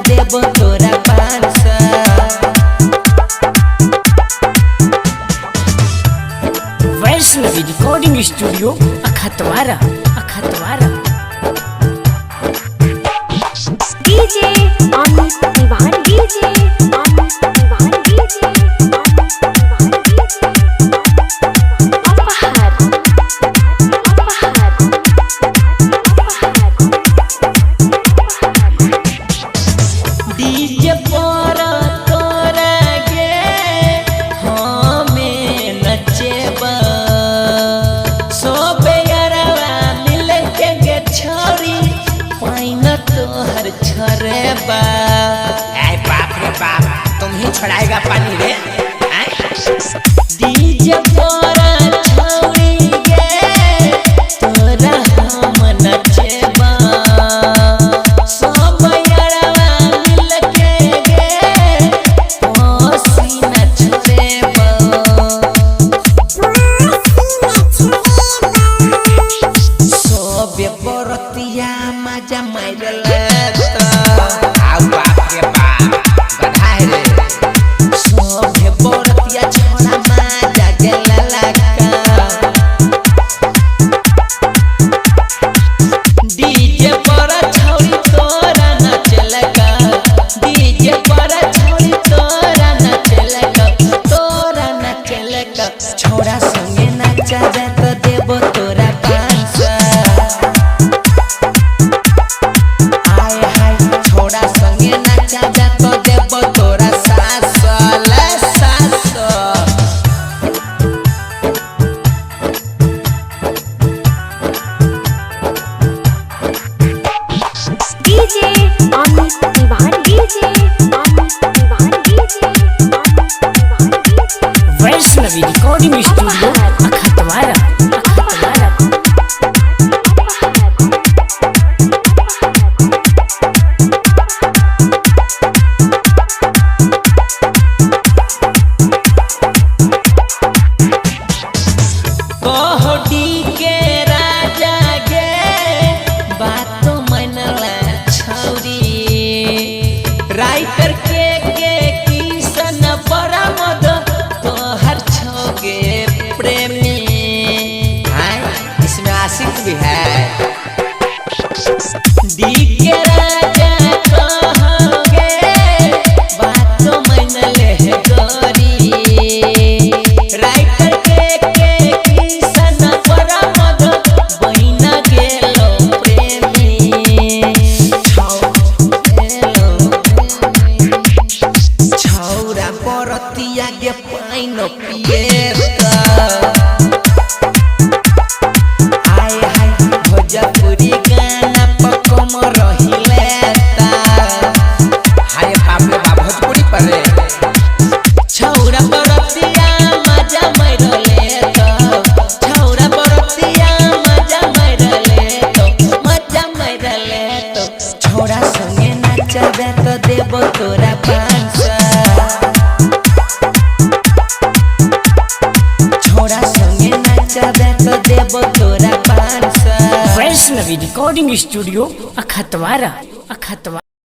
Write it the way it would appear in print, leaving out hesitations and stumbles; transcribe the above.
देबो तोरा 500। Vaishnavi recording studio Akhatwara. DJ Amit Tiwari, DJ Amit Tiwari, DJ Amit Tiwari, DJ पर तोरा गे हमें नचेबा सोबे यारवा मिल के गे छोरी पाइन तोहर छरेबा। ऐ बाप रे बाप, तुम ही छड़ाएगा पानी रे। डीजे पर छोरी गे तोरा हम नचेबा सब यारवा मिल के गे पसीना छरेबा। सोबे बरतिया मजा मारल आओ बाप रे बाप, बधाई रे। सोबे बरतिया छोड़ा मजा गेला लका। डीजे पर छौरी तोरा नचलका, डीजे पर छौरी तोरा नचलका, तोरा नचलका। छोरा संगे नचाबे तो देबो तोरा 500। हाय हाय छोरा संगे नचाबे तो देबो तोरा 700 ले 700। DJ Amit Tiwari, DJ Amit Tiwari, DJ Amit Tiwari, Vaishnavi recording studio Akhatwara. कोहडी के राजा गे बात मनला छौरी राइटर के किसन बड़ा मद तोहर छोगे प्रेमी। इसमें आशिक भी है। डी के राजा कहोगे बात मनले गोरी राइटर के किसन बड़ा मद बहिना गेलो प्रेमी। छौरा बरतिया गे पाइन पिएता। हाय हाय भोजपुरी गाना पकम रहिलेता। हाय बाप रे बाप, भोजपुरी पर रे। छौरा बरतिया मजा मारले तो, छौरा बरतिया मजा मारले तो, छौरा संगे नचबे तो देबो तोरा 500। छोरा संगे नचबे तो देबो तोरा 500। Vaishnavi recording studio अखतवारा।